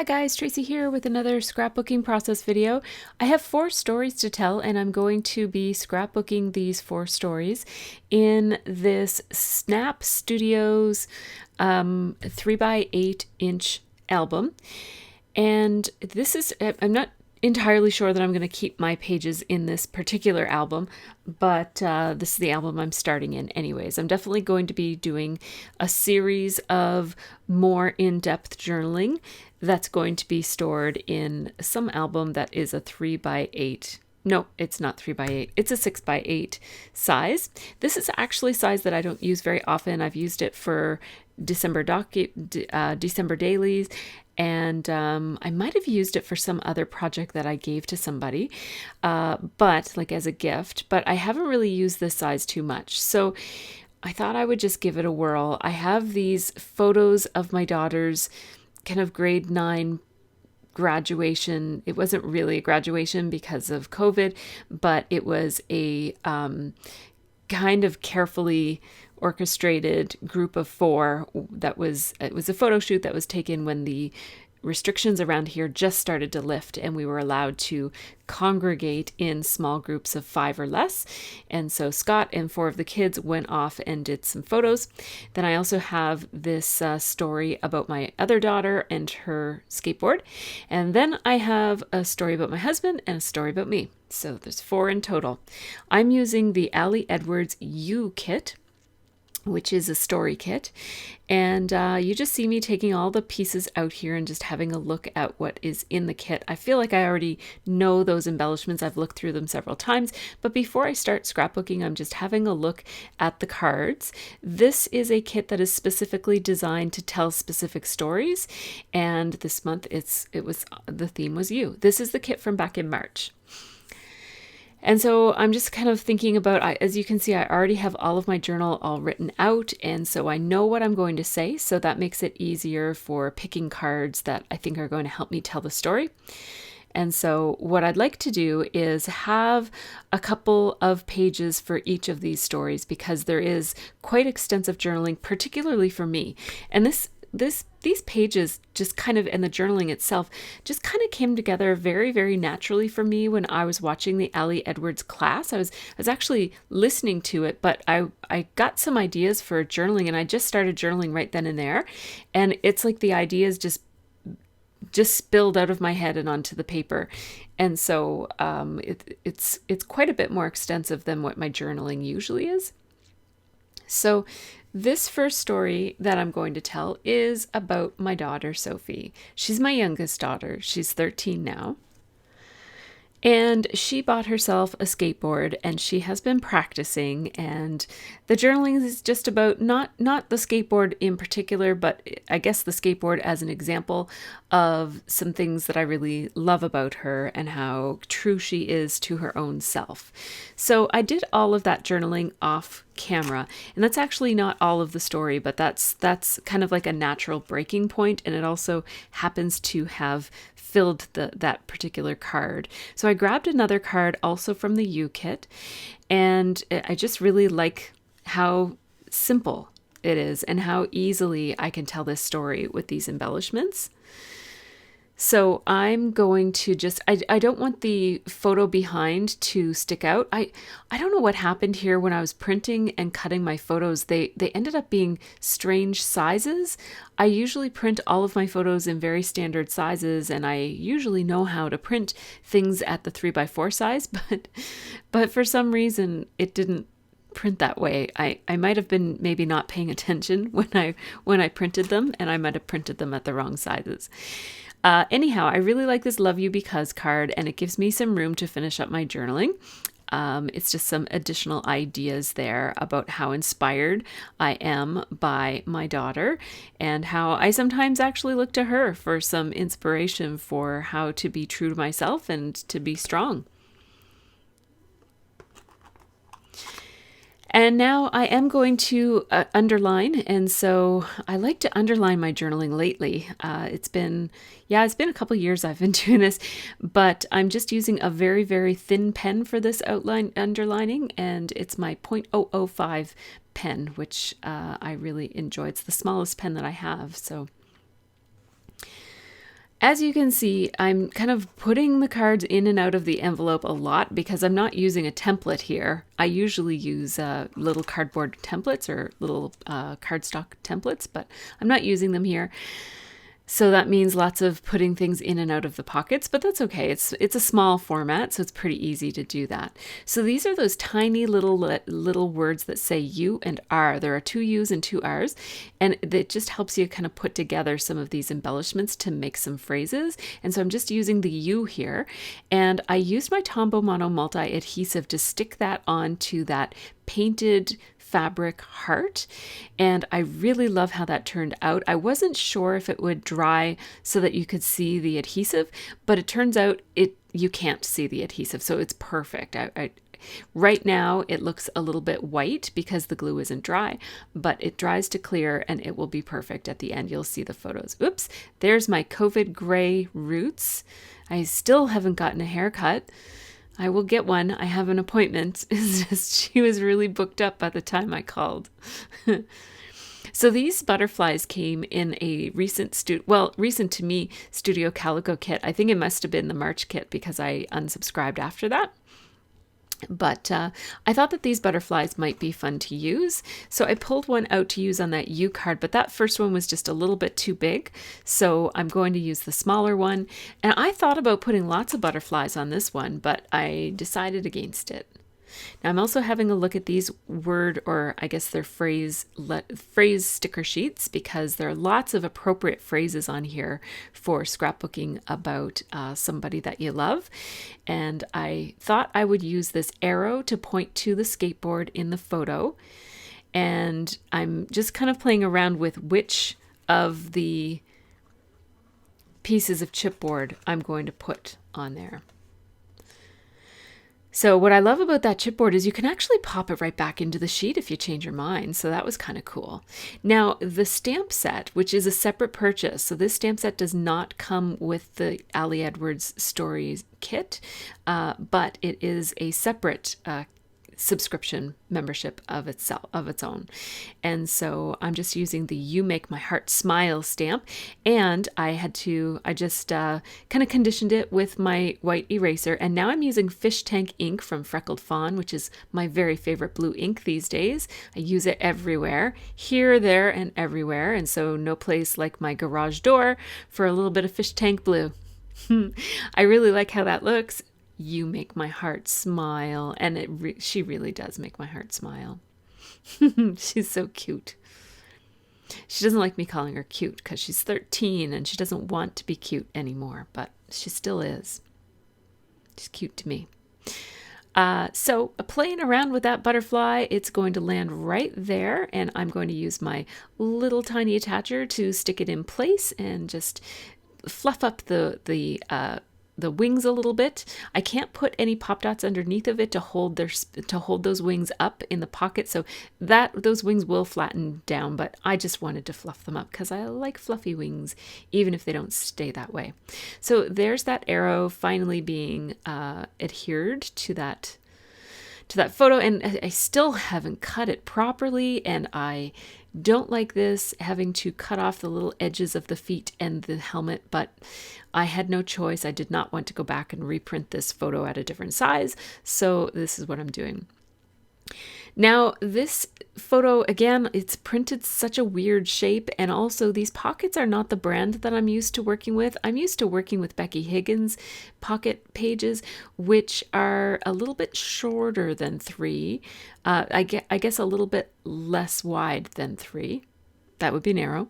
Hi guys, Tracy here with another scrapbooking process video. I have 4 stories to tell and I'm going to be scrapbooking these 4 stories in this Snap Studios 3x8 inch album. And this is, I'm not entirely sure that I'm going to keep my pages in this particular album, but this is the album I'm starting in anyways. I'm definitely going to be doing a series of more in-depth journaling that's going to be stored in some album that is a 3x8. No, it's not 3x8. It's a 6x8 size. This is actually a size that I don't use very often. I've used it for December dailies, and I might have used it for some other project that I gave to somebody, but like as a gift, but I haven't really used this size too much. So I thought I would just give it a whirl. I have these photos of my daughter's kind of grade 9 graduation. It wasn't really a graduation because of COVID, but it was a kind of carefully orchestrated group of 4 it was a photo shoot that was taken when the restrictions around here just started to lift and we were allowed to congregate in small groups of 5 or less. And so Scott and 4 of the kids went off and did some photos. Then I also have this story about my other daughter and her skateboard. And then I have a story about my husband and a story about me. So there's 4 in total. I'm using the Ali Edwards U kit, which is a story kit. And you just see me taking all the pieces out here and just having a look at what is in the kit. I feel like I already know those embellishments. I've looked through them several times, but before I start scrapbooking, I'm just having a look at the cards. This is a kit that is specifically designed to tell specific stories. And this month the theme was you. This is the kit from back in March. And so I'm just kind of thinking about, as you can see, I already have all of my journal all written out. And so I know what I'm going to say. So that makes it easier for picking cards that I think are going to help me tell the story. And so what I'd like to do is have a couple of pages for each of these stories because there is quite extensive journaling, particularly for me. And these pages just kind of, and the journaling itself just kind of came together very, very naturally for me when I was watching the Ali Edwards class. I was actually listening to it, but I got some ideas for journaling and I just started journaling right then and there. And it's like the ideas just spilled out of my head and onto the paper. And so it's quite a bit more extensive than what my journaling usually is. So this first story that I'm going to tell is about my daughter, Sophie. She's my youngest daughter. She's 13 now. And she bought herself a skateboard and she has been practicing, and the journaling is just about not the skateboard in particular, but I guess the skateboard as an example of some things that I really love about her and how true she is to her own self. So I did all of that journaling off camera, and that's actually not all of the story, but that's kind of like a natural breaking point, and it also happens to have filled that particular card. So I grabbed another card also from the U kit, and I just really like how simple it is and how easily I can tell this story with these embellishments. So I'm going to just, I don't want the photo behind to stick out. I don't know what happened here when I was printing and cutting my photos. They ended up being strange sizes. I usually print all of my photos in very standard sizes, and I usually know how to print things at the 3x4 size, but for some reason it didn't print that way. I might have been maybe not paying attention when I printed them, and I might have printed them at the wrong sizes. Anyhow, I really like this Love You Because card, and it gives me some room to finish up my journaling. It's just some additional ideas there about how inspired I am by my daughter and how I sometimes actually look to her for some inspiration for how to be true to myself and to be strong. And now I am going to underline, and so I like to underline my journaling lately. It's been a couple years I've been doing this, but I'm just using a very, very thin pen for this underlining, and it's my .005 pen, which I really enjoy. It's the smallest pen that I have, so As you can see, I'm kind of putting the cards in and out of the envelope a lot because I'm not using a template here. I usually use little cardboard templates or little cardstock templates, but I'm not using them here. So that means lots of putting things in and out of the pockets, but that's okay. It's a small format, so it's pretty easy to do that. So these are those tiny little words that say U and R. There are 2 U's and 2 R's, and it just helps you kind of put together some of these embellishments to make some phrases. And so I'm just using the U here, and I used my Tombow Mono Multi adhesive to stick that onto that painted fabric heart, and I really love how that turned out. I wasn't sure if it would dry so that you could see the adhesive, but it turns out you can't see the adhesive, so it's perfect. Right now it looks a little bit white because the glue isn't dry, but it dries to clear and it will be perfect at the end. You'll see the photos. Oops, there's my COVID gray roots. I still haven't gotten a haircut. I will get one. I have an appointment. It's just she was really booked up by the time I called. So these butterflies came in a recent to me Studio Calico kit. I think it must have been the March kit because I unsubscribed after that. But I thought that these butterflies might be fun to use. So I pulled one out to use on that U card, but that first one was just a little bit too big. So I'm going to use the smaller one. And I thought about putting lots of butterflies on this one, but I decided against it. Now I'm also having a look at these word, or I guess they're phrase sticker sheets, because there are lots of appropriate phrases on here for scrapbooking about somebody that you love. And I thought I would use this arrow to point to the skateboard in the photo. And I'm just kind of playing around with which of the pieces of chipboard I'm going to put on there. So what I love about that chipboard is you can actually pop it right back into the sheet if you change your mind. So that was kind of cool. Now the stamp set, which is a separate purchase. So this stamp set does not come with the Ali Edwards Stories kit, but it is a separate subscription membership of its own. And so I'm just using the You Make My Heart Smile stamp, and I just kind of conditioned it with my white eraser, and now I'm using Fish Tank ink from Freckled Fawn, which is my very favorite blue ink these days. I use it everywhere, here, there, and everywhere, and so no place like my garage door for a little bit of Fish Tank blue. I really like how that looks. You make my heart smile. And she really does make my heart smile. She's so cute. She doesn't like me calling her cute because she's 13 and she doesn't want to be cute anymore, but she still is. She's cute to me. So playing around with that butterfly, it's going to land right there, and I'm going to use my little tiny attacher to stick it in place and just fluff up the wings a little bit. I can't put any pop dots underneath of it to hold those wings up in the pocket, so those wings will flatten down, but I just wanted to fluff them up because I like fluffy wings even if they don't stay that way. So there's that arrow finally being adhered to that photo, and I still haven't cut it properly, and I don't like this, having to cut off the little edges of the feet and the helmet, but I had no choice. I did not want to go back and reprint this photo at a different size, so this is what I'm doing. Now this photo, again, it's printed such a weird shape, and also these pockets are not the brand that I'm used to working with. I'm used to working with Becky Higgins pocket pages, which are a little bit shorter than 3. I guess a little bit less wide than 3. That would be narrow.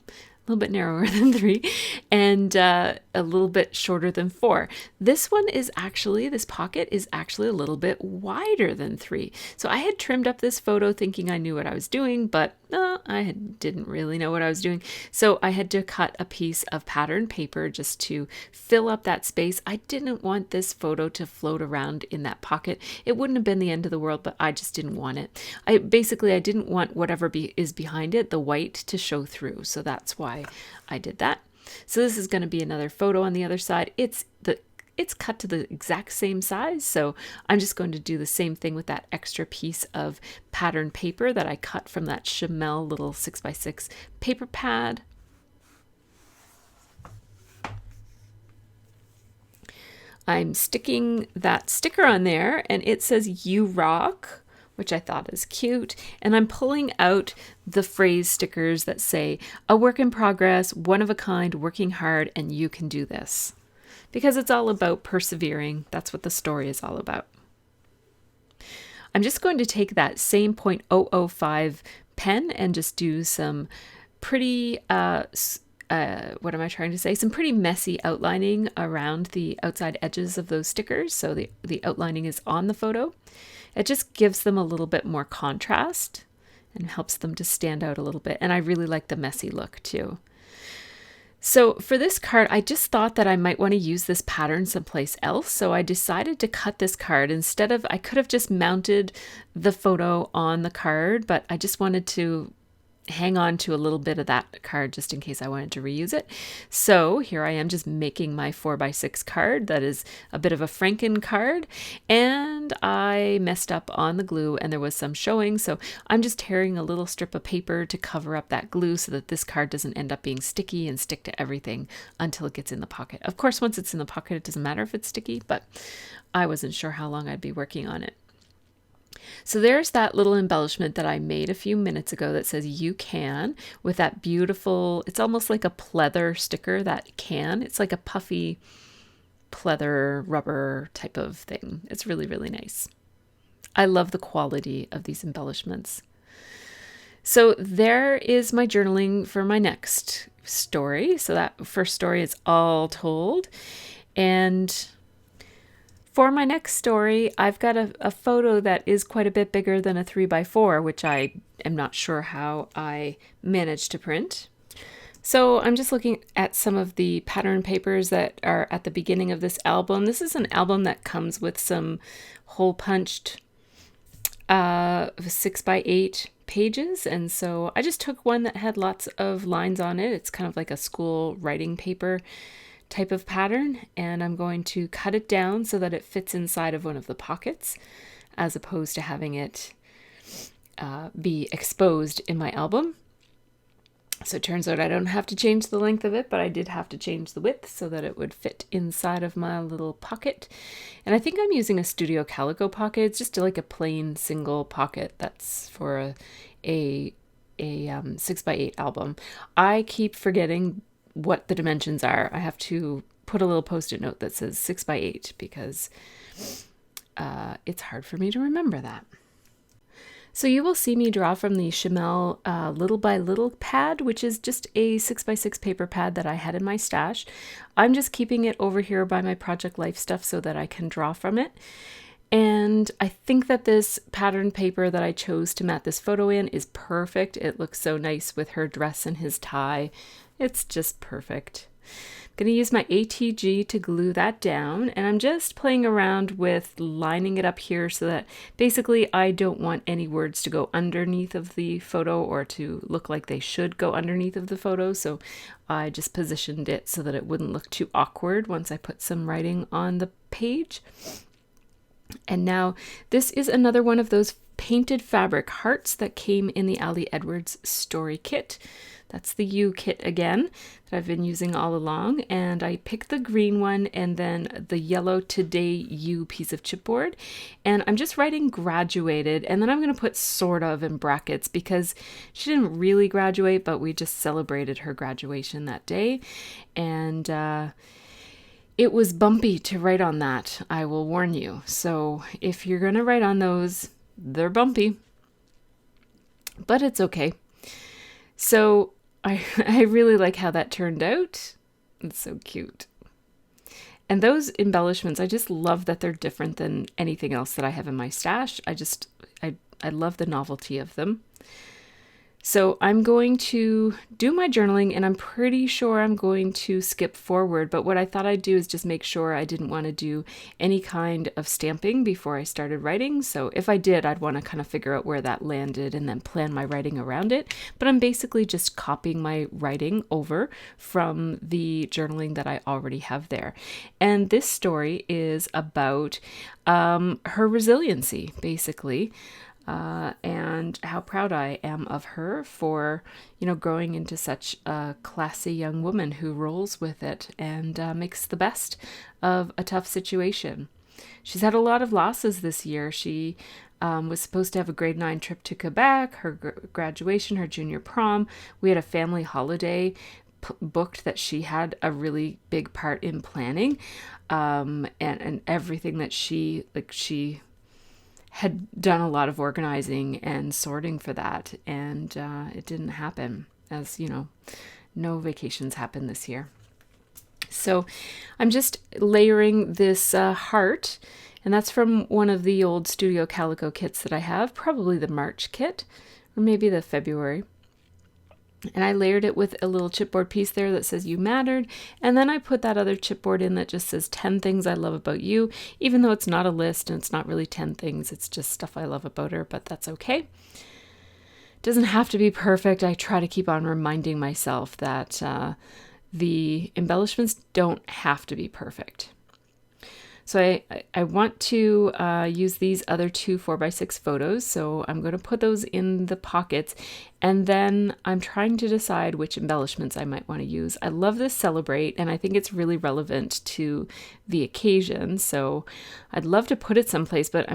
A little bit narrower than 3, and a little bit shorter than 4. This pocket is actually a little bit wider than 3. So I had trimmed up this photo thinking I knew what I was doing, but didn't really know what I was doing. So I had to cut a piece of pattern paper just to fill up that space. I didn't want this photo to float around in that pocket. It wouldn't have been the end of the world, but I just didn't want it. I didn't want whatever is behind it, the white, to show through. So that's why I did that. So this is going to be another photo on the other side. It's cut to the exact same size, so I'm just going to do the same thing with that extra piece of pattern paper that I cut from that Chamel little 6x6 paper pad. I'm sticking that sticker on there and it says "You rock," which I thought is cute. And I'm pulling out the phrase stickers that say "A work in progress, one of a kind, working hard, and you can do this." Because it's all about persevering. That's what the story is all about. I'm just going to take that same .005 pen and just do some pretty, what am I trying to say? Some pretty messy outlining around the outside edges of those stickers. So the outlining is on the photo. It just gives them a little bit more contrast and helps them to stand out a little bit. And I really like the messy look too. So for this card, I just thought that I might want to use this pattern someplace else. So I decided to cut this card instead of, I could have just mounted the photo on the card, but I just wanted to hang on to a little bit of that card just in case I wanted to reuse it. So here I am just making my 4x6 card that is a bit of a Franken card, and I messed up on the glue and there was some showing, so I'm just tearing a little strip of paper to cover up that glue so that this card doesn't end up being sticky and stick to everything until it gets in the pocket. Of course, once it's in the pocket it doesn't matter if it's sticky, but I wasn't sure how long I'd be working on it. So there's that little embellishment that I made a few minutes ago that says "You can," with that beautiful, it's almost like a pleather sticker, that can. It's like a puffy pleather rubber type of thing. It's really, really nice. I love the quality of these embellishments. So there is my journaling for my next story. So that first story is all told. And for my next story, I've got a photo that is quite a bit bigger than a 3x4, which I am not sure how I managed to print. So I'm just looking at some of the pattern papers that are at the beginning of this album. This is an album that comes with some hole punched 6x8 pages. And so I just took one that had lots of lines on it. It's kind of like a school writing paper type of pattern, and I'm going to cut it down so that it fits inside of one of the pockets as opposed to having it be exposed in my album. So it turns out I don't have to change the length of it, but I did have to change the width so that it would fit inside of my little pocket. And I think I'm using a Studio Calico pocket. It's just like a plain single pocket that's for a 6x8 album. I keep forgetting what the dimensions are. I have to put a little post-it note that says 6x8 because it's hard for me to remember that. So you will see me draw from the Chamel Little by Little pad, which is just a 6x6 paper pad that I had in my stash. I'm just keeping it over here by my Project Life stuff so that I can draw from it. And I think that this pattern paper that I chose to mat this photo in is perfect. It looks so nice with her dress and his tie. It's just perfect. I'm going to use my ATG to glue that down, and I'm just playing around with lining it up here so that basically I don't want any words to go underneath of the photo or to look like they should go underneath of the photo. So I just positioned it so that it wouldn't look too awkward once I put some writing on the page. And now this is another one of those painted fabric hearts that came in the Ali Edwards story kit. That's the U kit again that I've been using all along. And I picked the green one and then the yellow Today U piece of chipboard. And I'm just writing graduated. And then I'm going to put sort of in brackets because she didn't really graduate, but we just celebrated her graduation that day. And it was bumpy to write on that, I will warn you. So if you're going to write on those, they're bumpy. But it's okay. So I really like how that turned out. It's so cute. And those embellishments, I just love that they're different than anything else that I have in my stash. I love the novelty of them. So I'm going to do my journaling, and I'm pretty sure I'm going to skip forward, but what I thought I'd do is just make sure I didn't want to do any kind of stamping before I started writing. So if I did, I'd want to kind of figure out where that landed and then plan my writing around it. But I'm basically just copying my writing over from the journaling that I already have there. And this story is about her resiliency, basically. and how proud I am of her for, growing into such a classy young woman who rolls with it and makes the best of a tough situation. She's had a lot of losses this year. She was supposed to have a grade 9 trip to Quebec, her graduation, her junior prom. We had a family holiday booked that she had a really big part in planning, and everything that she had done a lot of organizing and sorting for that, and it didn't happen, as no vacations happened this year. So I'm just layering this heart, and that's from one of the old Studio Calico kits that I have, probably the March kit, or maybe the February. And I layered it with a little chipboard piece there that says "You mattered." And then I put that other chipboard in that just says 10 things I love about you, even though it's not a list and it's not really 10 things. It's just stuff I love about her, but that's okay. It doesn't have to be perfect. I try to keep on reminding myself that the embellishments don't have to be perfect. So I want to use these other two 4x6 photos. So I'm going to put those in the pockets, and then I'm trying to decide which embellishments I might want to use. I love this Celebrate, and I think it's really relevant to the occasion. So I'd love to put it someplace, but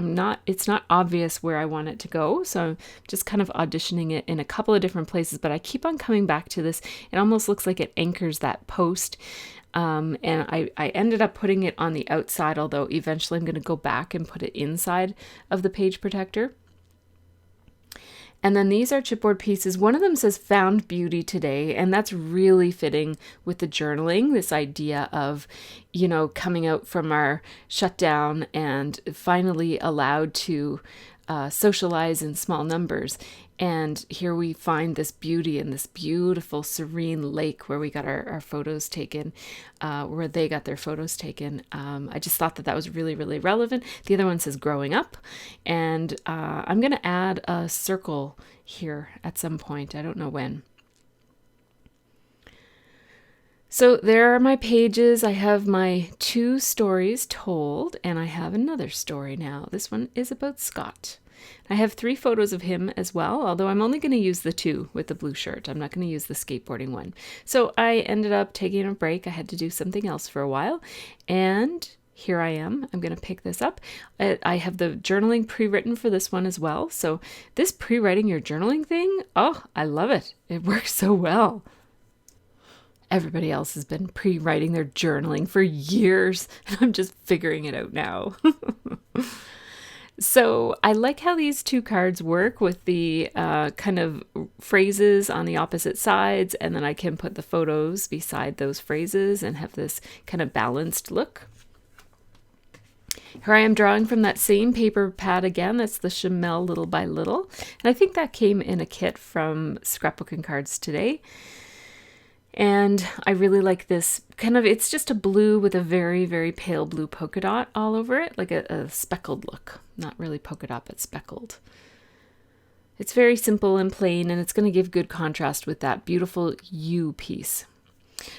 it's not obvious where I want it to go. So I'm just kind of auditioning it in a couple of different places, but I keep on coming back to this. It almost looks like it anchors that post. And I ended up putting it on the outside, although eventually I'm going to go back and put it inside of the page protector. And then these are chipboard pieces. One of them says "Found Beauty Today," and that's really fitting with the journaling, this idea of, coming out from our shutdown and finally allowed to socialize in small numbers. And here we find this beauty in this beautiful, serene lake where we got our photos taken, where they got their photos taken. I just thought that was really, really relevant. The other one says "Growing Up," and I'm going to add a circle here at some point. I don't know when. So there are my pages. I have my 2 stories told, and I have another story now. This one is about Scott. I have 3 photos of him as well, although I'm only going to use the 2 with the blue shirt. I'm not going to use the skateboarding one. So I ended up taking a break. I had to do something else for a while, and here I am. I'm going to pick this up. I have the journaling pre-written for this one as well. So this pre-writing your journaling thing, oh, I love it. It works so well. Everybody else has been pre-writing their journaling for years, and I'm just figuring it out now. So I like how these 2 cards work with the kind of phrases on the opposite sides, and then I can put the photos beside those phrases and have this kind of balanced look. Here I am drawing from that same paper pad again. That's the Chamel Little by Little. And I think that came in a kit from Scrapbooking Cards Today. And I really like this kind of, it's just a blue with a very, very pale blue polka dot all over it, like a speckled look. Not really polka dot, but speckled. It's very simple and plain, and it's going to give good contrast with that beautiful You piece.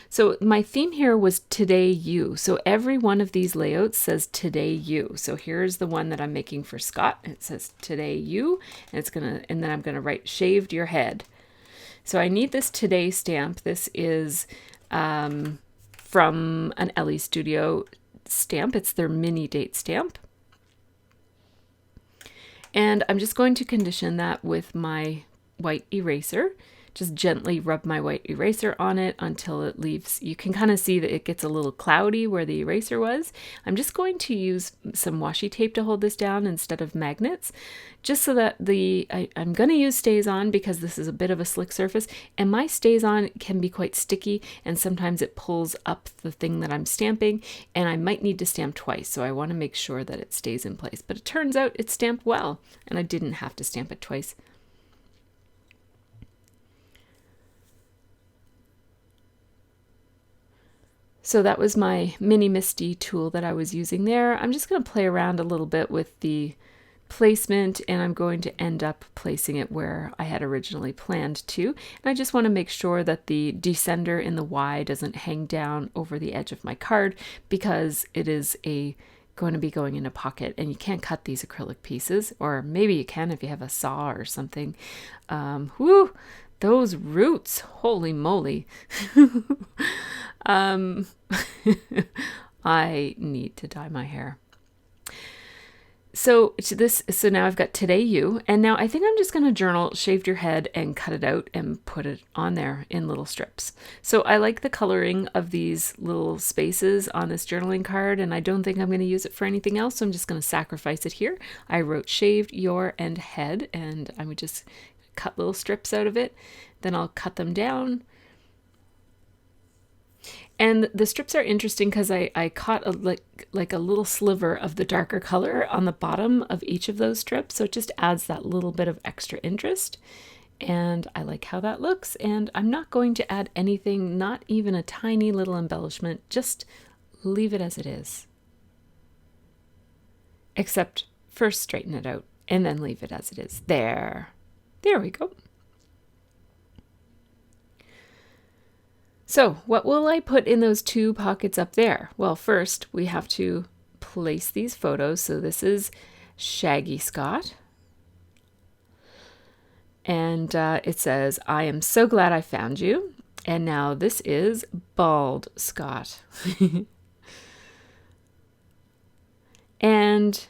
So my theme here was Today You. So every one of these layouts says Today You. So here's the one that I'm making for Scott. It says Today You, and and then I'm going to write Shaved Your Head. So I need this Today stamp. This is from an Ellie Studio stamp. It's their mini date stamp. And I'm just going to condition that with my white eraser. Just gently rub my white eraser on it until it leaves. You can kind of see that it gets a little cloudy where the eraser was. I'm just going to use some washi tape to hold this down instead of magnets, just so that I'm going to use StazOn because this is a bit of a slick surface, and my StazOn can be quite sticky, and sometimes it pulls up the thing that I'm stamping, and I might need to stamp twice, so I want to make sure that it stays in place. But it turns out it stamped well, and I didn't have to stamp it twice. So that was my mini Misty tool that I was using there. I'm just going to play around a little bit with the placement, and I'm going to end up placing it where I had originally planned to. And I just want to make sure that the descender in the Y doesn't hang down over the edge of my card, because it is a going to be going in a pocket, and you can't cut these acrylic pieces, or maybe you can if you have a saw or something. Whoo, those roots, holy moly. I need to dye my hair. So now I've got Today You, and now I think I'm just going to journal Shaved Your Head and cut it out and put it on there in little strips. So I like the coloring of these little spaces on this journaling card, and I don't think I'm going to use it for anything else, so I'm just going to sacrifice it here. I wrote Shaved Your and Head, and I would just cut little strips out of it. Then I'll cut them down. And the strips are interesting because I caught like a little sliver of the darker color on the bottom of each of those strips. So it just adds that little bit of extra interest. And I like how that looks. And I'm not going to add anything, not even a tiny little embellishment. Just leave it as it is. Except first straighten it out and then leave it as it is. There we go. So what will I put in those two pockets up there? Well, first we have to place these photos. So this is Shaggy Scott. And it says, I am so glad I found you. And now this is Bald Scott. And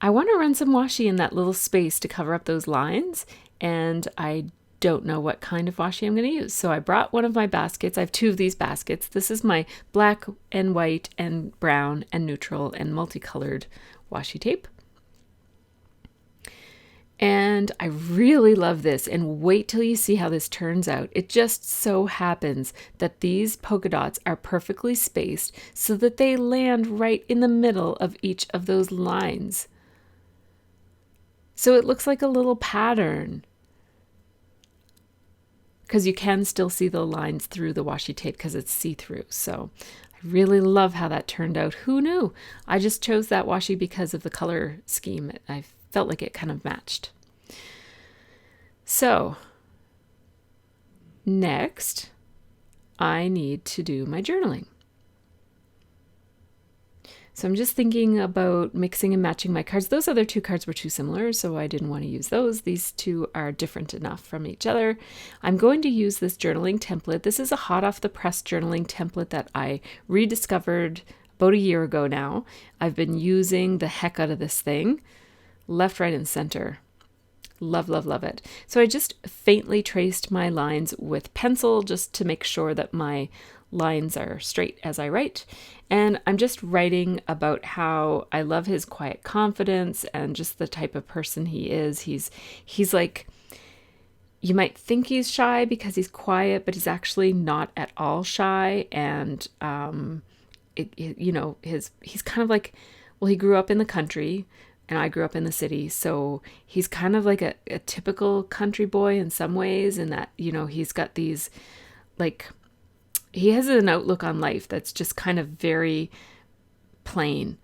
I want to run some washi in that little space to cover up those lines. And I don't know what kind of washi I'm going to use. So I brought one of my baskets. I have two of these baskets. This is my black and white and brown and neutral and multicolored washi tape. And I really love this, and wait till you see how this turns out. It just so happens that these polka dots are perfectly spaced so that they land right in the middle of each of those lines. So it looks like a little pattern, because you can still see the lines through the washi tape because it's see-through. So I really love how that turned out. Who knew? I just chose that washi because of the color scheme. I felt like it kind of matched. So next, I need to do my journaling. So I'm just thinking about mixing and matching my cards. Those other two cards were too similar, so I didn't want to use those. These two are different enough from each other. I'm going to use this journaling template. This is a hot off the press journaling template that I rediscovered about a year ago now. I've been using the heck out of this thing, left, right, and center. Love, love, love it. So I just faintly traced my lines with pencil just to make sure that my lines are straight as I write. And I'm just writing about how I love his quiet confidence and just the type of person he is. He's like, you might think he's shy because he's quiet, but he's actually not at all shy. And, he's kind of like, well, he grew up in the country and I grew up in the city. So he's kind of like a typical country boy in some ways, in that, he's got these like, he has an outlook on life that's just kind of very plain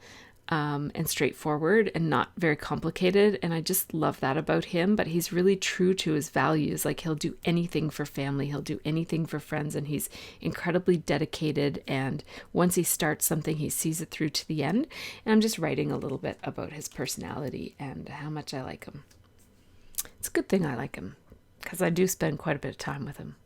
and straightforward and not very complicated. And I just love that about him. But he's really true to his values. Like, he'll do anything for family. He'll do anything for friends. And he's incredibly dedicated. And once he starts something, he sees it through to the end. And I'm just writing a little bit about his personality and how much I like him. It's a good thing I like him, because I do spend quite a bit of time with him.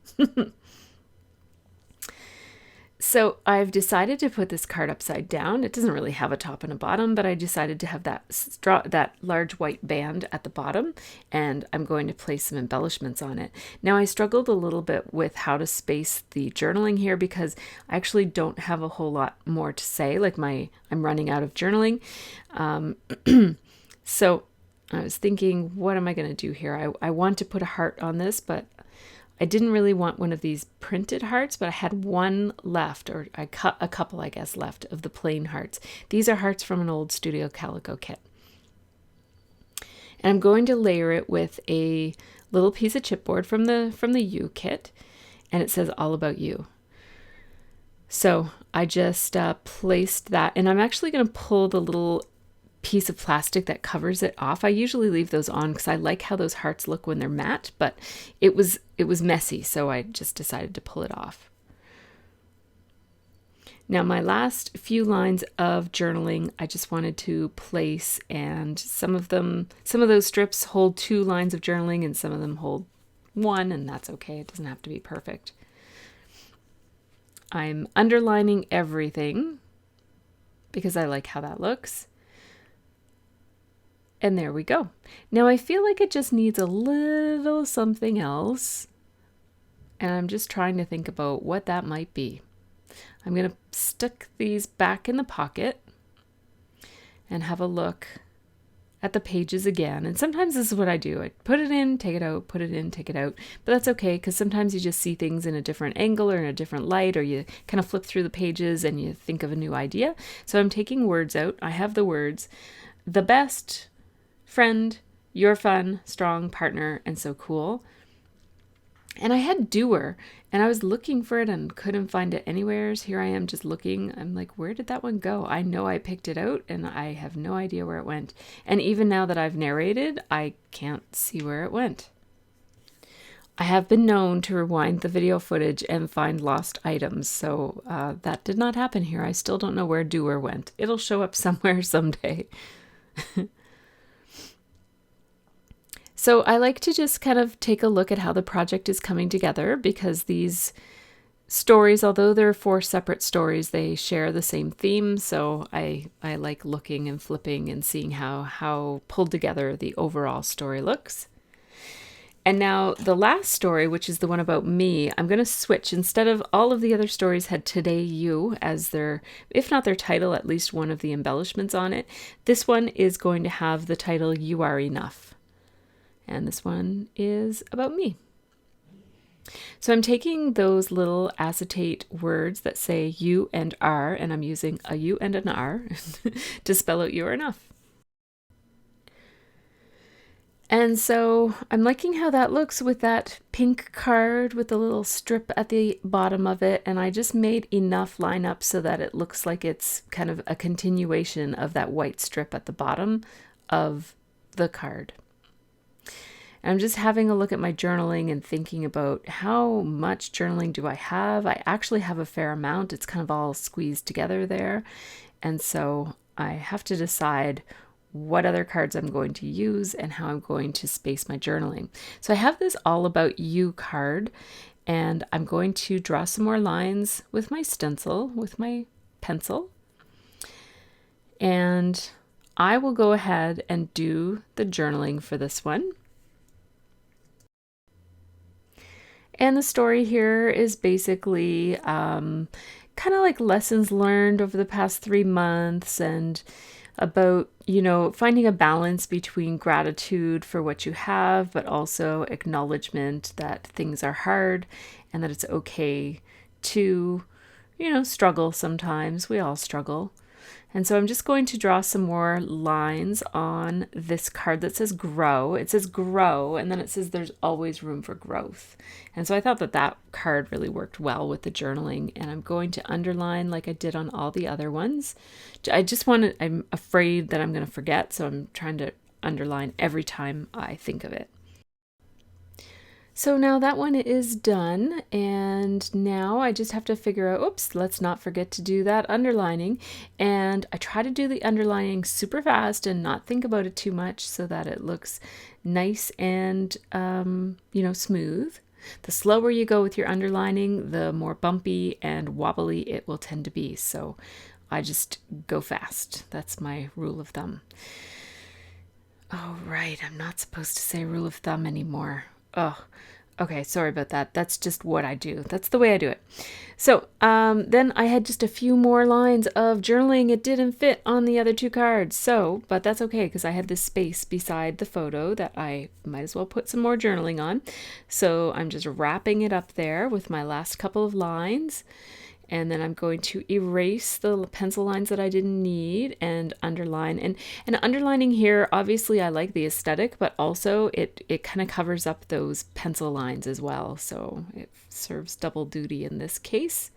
So I've decided to put this card upside down. It doesn't really have a top and a bottom, but I decided to have that large white band at the bottom, and I'm going to place some embellishments on it. Now, I struggled a little bit with how to space the journaling here because I actually don't have a whole lot more to say. Like, I'm running out of journaling. So I was thinking, what am I going to do here? I want to put a heart on this, but I didn't really want one of these printed hearts, but I had one left, or I cut a couple, I guess, left of the plain hearts. These are hearts from an old Studio Calico kit. And I'm going to layer it with a little piece of chipboard from the You kit, and it says All About You. So I just placed that, and I'm actually going to pull the little piece of plastic that covers it off. I usually leave those on because I like how those hearts look when they're matte, but it was messy, so I just decided to pull it off. Now, my last few lines of journaling, I just wanted to place, and some of those strips hold 2 lines of journaling and some of them hold 1, and that's okay. It doesn't have to be perfect. I'm underlining everything because I like how that looks. And there we go. Now I feel like it just needs a little something else, and I'm just trying to think about what that might be. I'm going to stick these back in the pocket and have a look at the pages again. And sometimes this is what I do. I put it in, take it out, put it in, take it out. But that's okay, because sometimes you just see things in a different angle or in a different light, or you kind of flip through the pages and you think of a new idea. So I'm taking words out. I have the words: the best, friend, your fun, strong, partner, and so cool. And I had doer, and I was looking for it and couldn't find it anywhere. Here I am just looking. I'm like, where did that one go? I know I picked it out and I have no idea where it went. And even now that I've narrated, I can't see where it went. I have been known to rewind the video footage and find lost items, so that did not happen here. I still don't know where doer went. It'll show up somewhere someday. So I like to just kind of take a look at how the project is coming together, because these stories, although they're 4 separate stories, they share the same theme. So I like looking and flipping and seeing how pulled together the overall story looks. And now the last story, which is the one about me, I'm going to switch. Instead of all of the other stories had Today You as their, if not their title, at least one of the embellishments on it. This one is going to have the title You Are Enough. And this one is about me. So I'm taking those little acetate words that say you and are, and I'm using a you and an R to spell out you are enough. And so I'm liking how that looks with that pink card with the little strip at the bottom of it. And I just made enough line up so that it looks like it's kind of a continuation of that white strip at the bottom of the card. I'm just having a look at my journaling and thinking about how much journaling do I have. I actually have a fair amount. It's kind of all squeezed together there. And so I have to decide what other cards I'm going to use and how I'm going to space my journaling. So I have this All About You card, and I'm going to draw some more lines with my stencil, with my pencil. And I will go ahead and do the journaling for this one. And the story here is basically kind of like lessons learned over the past 3 months, and about, finding a balance between gratitude for what you have, but also acknowledgement that things are hard and that it's okay to, struggle sometimes. We all struggle. And so I'm just going to draw some more lines on this card that says grow. It says grow, and then it says there's always room for growth. And so I thought that card really worked well with the journaling, and I'm going to underline like I did on all the other ones. I'm afraid that I'm going to forget, so I'm trying to underline every time I think of it. So now that one is done, and now I just have to figure out, oops, let's not forget to do that underlining. And I try to do the underlining super fast and not think about it too much so that it looks nice and, smooth. The slower you go with your underlining, the more bumpy and wobbly it will tend to be. So I just go fast. That's my rule of thumb. Oh, right. I'm not supposed to say rule of thumb anymore. Oh, okay. Sorry about that. That's just what I do. That's the way I do it. So then I had just a few more lines of journaling. It didn't fit on the other 2 cards. But that's okay, because I had this space beside the photo that I might as well put some more journaling on. So I'm just wrapping it up there with my last couple of lines. And then I'm going to erase the pencil lines that I didn't need and underline. And underlining here, obviously I like the aesthetic, but also it kind of covers up those pencil lines as well. So it serves double duty in this case.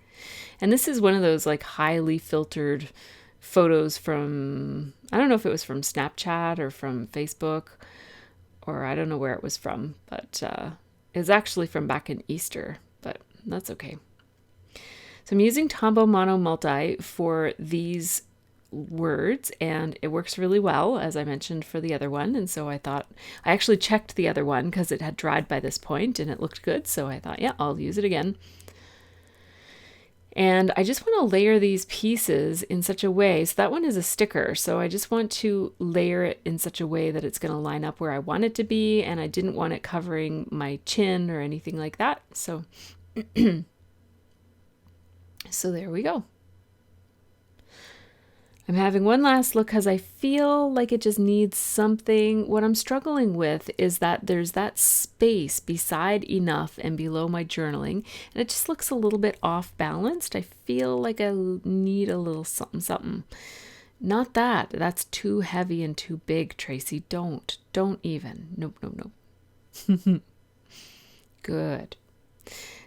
And this is one of those like highly filtered photos from, I don't know if it was from Snapchat or from Facebook, or I don't know where it was from, but it was actually from back in Easter, but that's okay. So I'm using Tombow Mono Multi for these words, and it works really well, as I mentioned, for the other one. And so I thought, I actually checked the other one because it had dried by this point and it looked good. So I thought, yeah, I'll use it again. And I just want to layer these pieces in such a way, so that one is a sticker, so I just want to layer it in such a way that it's going to line up where I want it to be, and I didn't want it covering my chin or anything like that. So, so there we go. I'm having one last look because I feel like it just needs something. What I'm struggling with is that there's that space beside enough and below my journaling, and it just looks a little bit off balanced. I feel like I need a little something, something. Not that. That's too heavy and too big, Tracy. Don't even. Nope, nope, nope. Good.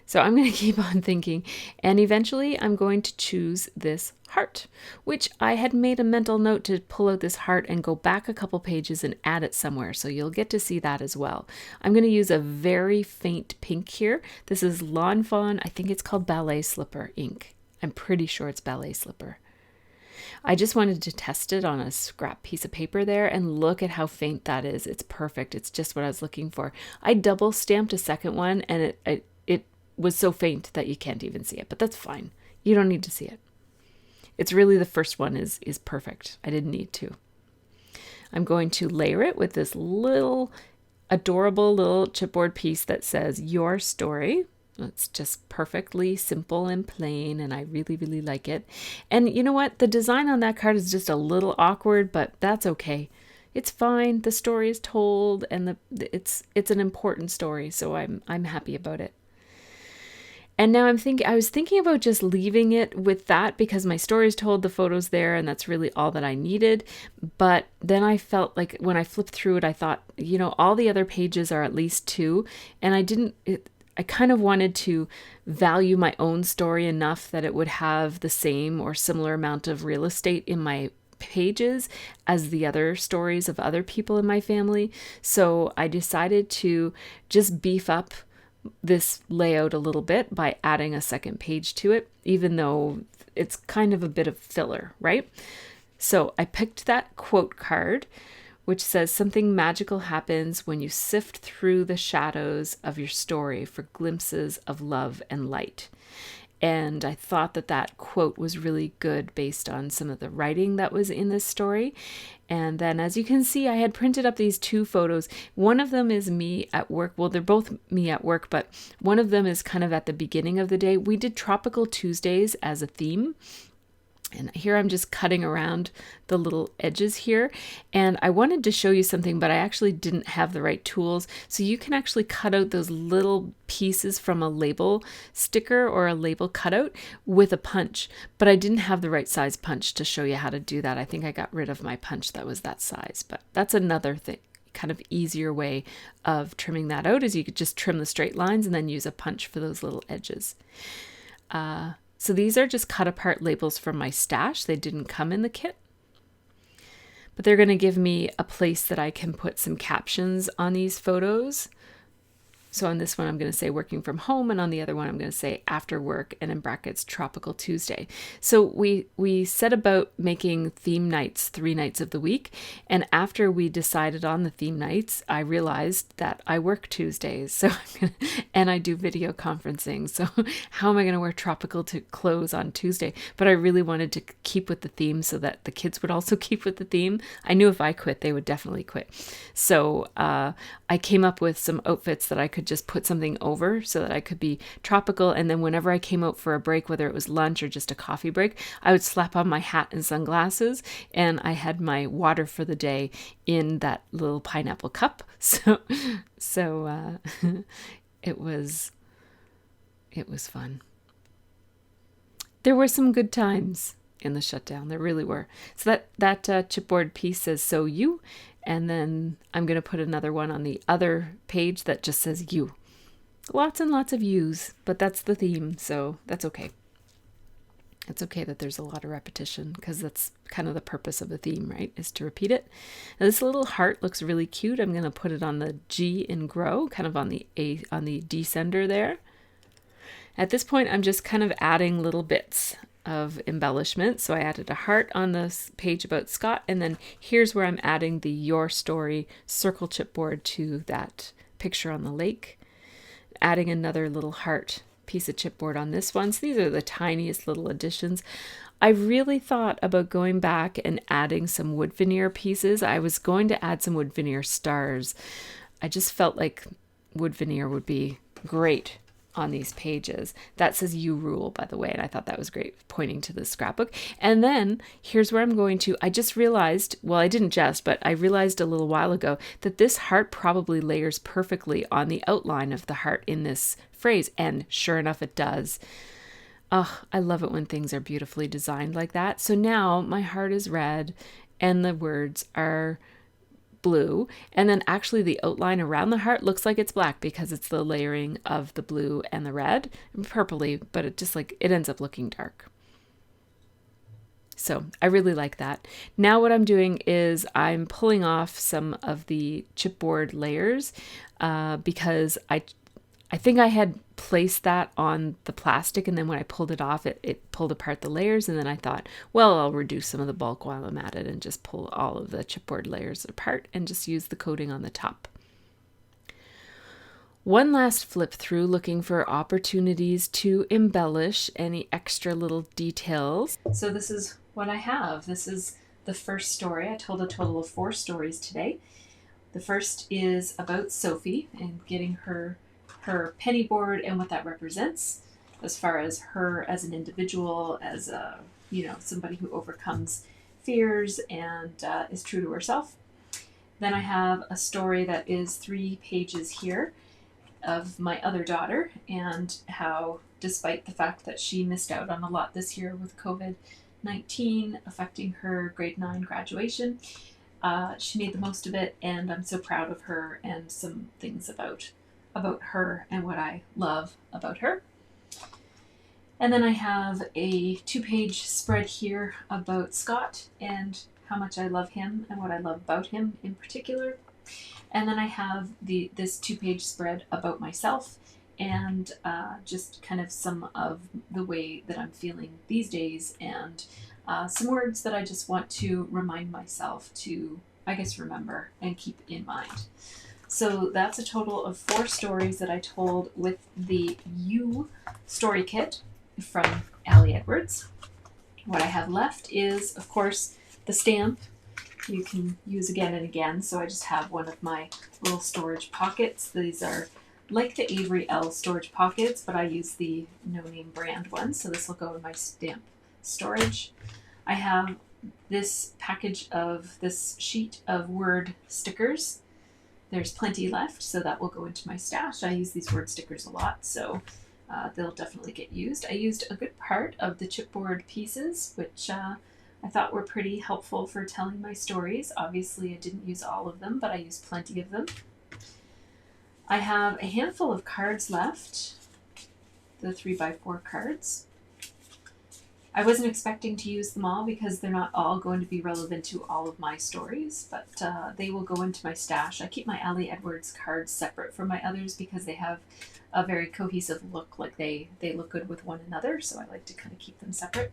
So I'm going to keep on thinking, and eventually I'm going to choose this heart, which I had made a mental note to pull out this heart and go back a couple pages and add it somewhere. So you'll get to see that as well. I'm going to use a very faint pink here. This is Lawn Fawn. I think it's called Ballet Slipper ink. I'm pretty sure it's Ballet Slipper. I just wanted to test it on a scrap piece of paper there, and look at how faint that is. It's perfect. It's just what I was looking for. I double stamped a second one, and it was so faint that you can't even see it, but that's fine. You don't need to see it. It's really the first one is perfect. I didn't need to. I'm going to layer it with this little adorable little chipboard piece that says Your Story. It's just perfectly simple and plain, and I really, really like it. And you know what? The design on that card is just a little awkward, but that's okay. It's fine. The story is told, and it's an important story, so I'm happy about it. And now I was thinking about just leaving it with that because my story is told, the photo's there, and that's really all that I needed. But then I felt like when I flipped through it, I thought, all the other pages are at least 2, and I kind of wanted to value my own story enough that it would have the same or similar amount of real estate in my pages as the other stories of other people in my family. So I decided to just beef up this layout a little bit by adding a second page to it, even though it's kind of a bit of filler, right? So I picked that quote card, which says something magical happens when you sift through the shadows of your story for glimpses of love and light. And I thought that quote was really good based on some of the writing that was in this story. And then, as you can see, I had printed up these 2 photos. One of them is me at work. Well, they're both me at work, but one of them is kind of at the beginning of the day. We did Tropical Tuesdays as a theme. And here I'm just cutting around the little edges here. And I wanted to show you something, but I actually didn't have the right tools. So you can actually cut out those little pieces from a label sticker or a label cutout with a punch. But I didn't have the right size punch to show you how to do that. I think I got rid of my punch that was that size. But that's another thing. Kind of easier way of trimming that out is you could just trim the straight lines and then use a punch for those little edges. So these are just cut apart labels from my stash. They didn't come in the kit, but they're going to give me a place that I can put some captions on these photos. So on this one, I'm going to say working from home, and on the other one, I'm going to say after work, and in brackets, Tropical Tuesday. So we set about making theme nights 3 nights of the week. And after we decided on the theme nights, I realized that I work Tuesdays. And I do video conferencing. So how am I going to wear tropical clothes on Tuesday? But I really wanted to keep with the theme so that the kids would also keep with the theme. I knew if I quit, they would definitely quit. So I came up with some outfits that I could just put something over so that I could be tropical. And then whenever I came out for a break, whether it was lunch or just a coffee break, I would slap on my hat and sunglasses, and I had my water for the day in that little pineapple cup. So it was fun. There were some good times in the shutdown. There really were. So that chipboard piece says, "So you," and then I'm going to put another one on the other page that just says "you." Lots and lots of yous, but that's the theme, so that's okay. It's okay that there's a lot of repetition because that's kind of the purpose of a theme, right? Is to repeat it. Now, this little heart looks really cute. I'm going to put it on the G in grow, kind of on the descender there. At this point, I'm just kind of adding little bits of embellishment. So I added a heart on this page about Scott, and then here's where I'm adding the Your Story circle chipboard to that picture on the lake. Adding another little heart piece of chipboard on this one. So these are the tiniest little additions. I really thought about going back and adding some wood veneer pieces. I was going to add some wood veneer stars. I just felt like wood veneer would be great on these pages. That says "You Rule," by the way, and I thought that was great, pointing to the scrapbook. And then here's where I'm going to, I just realized, well, I didn't just, but I realized a little while ago that this heart probably layers perfectly on the outline of the heart in this phrase, and sure enough, it does. Oh, I love it when things are beautifully designed like that. So now my heart is red and the words are blue, and then actually the outline around the heart looks like it's black because it's the layering of the blue and the red and purpley, but it just like it ends up looking dark. So I really like that. Now what I'm doing is I'm pulling off some of the chipboard layers because I think I had placed that on the plastic, and then when I pulled it off, it pulled apart the layers, and then I thought, well, I'll reduce some of the bulk while I'm at it and just pull all of the chipboard layers apart and just use the coating on the top. One last flip through, looking for opportunities to embellish any extra little details. So this is what I have. This is the first story. I told a total of 4 stories today. The first is about Sophie and getting her penny board and what that represents as far as her as an individual, as a, somebody who overcomes fears and is true to herself. Then I have a story that is 3 pages here of my other daughter and how, despite the fact that she missed out on a lot this year with COVID-19 affecting her grade 9 graduation, she made the most of it, and I'm so proud of her, and some things about her and what I love about her. And then I have a 2-page spread here about Scott and how much I love him and what I love about him in particular. And then I have this 2-page spread about myself and just kind of some of the way that I'm feeling these days, and some words that I just want to remind myself to, I guess, remember and keep in mind. So that's a total of 4 stories that I told with the You Story Kit from Ali Edwards. What I have left is, of course, the stamp you can use again and again. So I just have one of my little storage pockets. These are like the Avery L storage pockets, but I use the no-name brand one. So this will go in my stamp storage. I have this sheet of word stickers. There's plenty left, so that will go into my stash. I use these word stickers a lot, so they'll definitely get used. I used a good part of the chipboard pieces, which I thought were pretty helpful for telling my stories. Obviously, I didn't use all of them, but I used plenty of them. I have a handful of cards left, the 3x4 cards. I wasn't expecting to use them all because they're not all going to be relevant to all of my stories, but they will go into my stash. I keep my Ali Edwards cards separate from my others because they have a very cohesive look, like they look good with one another, so I like to kind of keep them separate.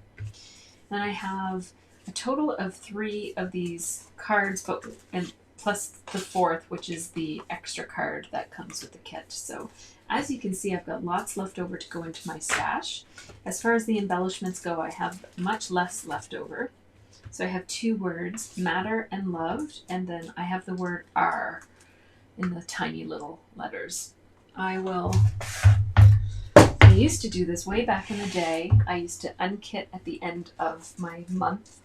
Then I have a total of 3 of these cards, and plus the 4th, which is the extra card that comes with the kit. So as you can see, I've got lots left over to go into my stash. As far as the embellishments go, I have much less left over. So I have 2 words, matter and loved, and then I have the word R in the tiny little letters. I used to do this way back in the day. I used to unkit at the end of my month.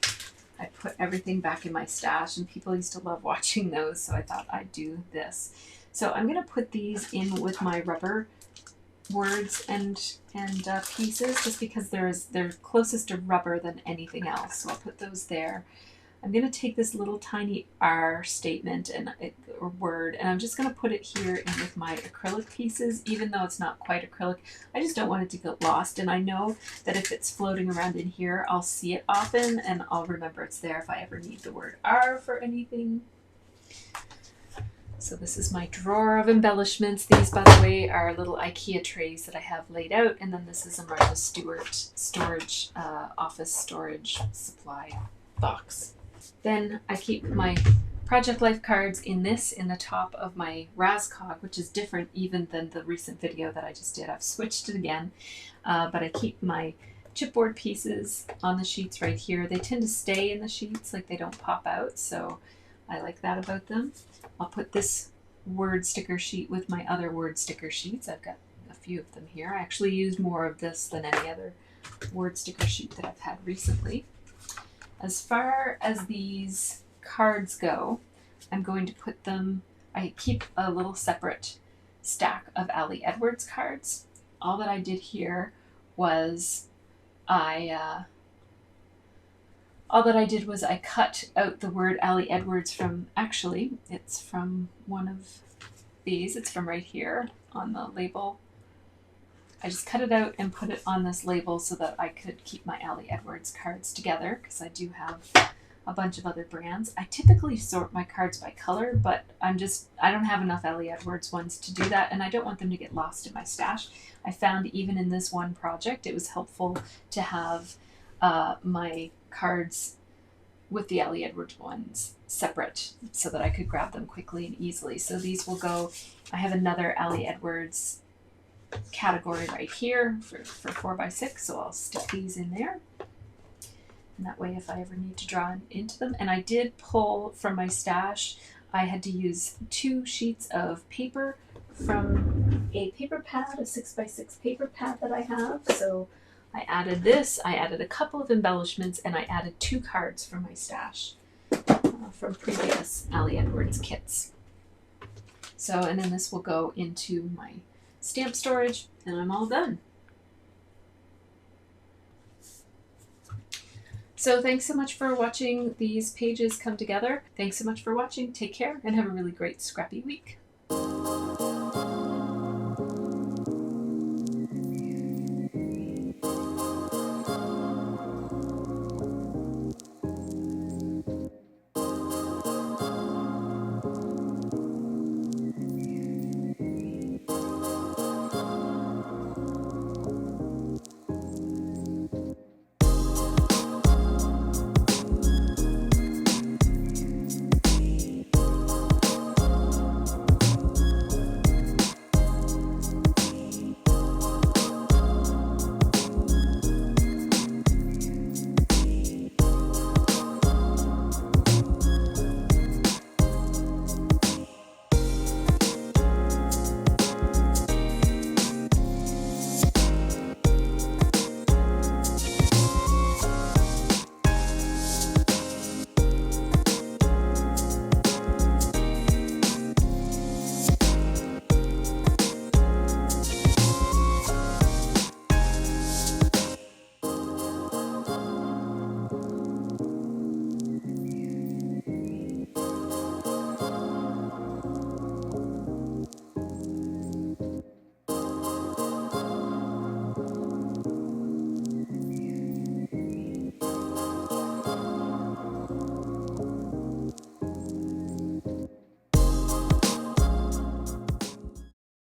I put everything back in my stash, and people used to love watching those, so I thought I'd do this. So I'm going to put these in with my rubber words and pieces, just because they're closest to rubber than anything else. So I'll put those there. I'm going to take this little tiny R statement or word, and I'm just going to put it here in with my acrylic pieces, even though it's not quite acrylic. I just don't want it to get lost, and I know that if it's floating around in here, I'll see it often, and I'll remember it's there if I ever need the word R for anything. So this is my drawer of embellishments. These, by the way, are little IKEA trays that I have laid out. And then this is a Martha Stewart storage, office storage supply box. Then I keep my Project Life cards in the top of my Rascog, which is different even than the recent video that I just did. I've switched it again, but I keep my chipboard pieces on the sheets right here. They tend to stay in the sheets, like they don't pop out, so I like that about them. I'll put this word sticker sheet with my other word sticker sheets. I've got a few of them here. I actually used more of this than any other word sticker sheet that I've had recently. As far as these cards go, I'm going to put them, I keep a little separate stack of Ali Edwards cards. All that I did here was I cut out the word Ali Edwards from, actually, it's from one of these. It's from right here on the label. I just cut it out and put it on this label so that I could keep my Ali Edwards cards together, because I do have a bunch of other brands. I typically sort my cards by color, but I don't have enough Ali Edwards ones to do that, and I don't want them to get lost in my stash. I found even in this one project, it was helpful to have my cards with the Ali Edwards ones separate so that I could grab them quickly and easily. So these will go, I have another Ali Edwards category right here for 4x6, so I'll stick these in there. And that way if I ever need to draw into them. And I did pull from my stash, I had to use 2 sheets of paper from a paper pad, a 6x6 paper pad that I have. So I added this, I added a couple of embellishments, and I added 2 cards from my stash from previous Ali Edwards kits. So, and then this will go into my stamp storage, and I'm all done. So thanks so much for watching these pages come together. Thanks so much for watching. Take care and have a really great scrappy week.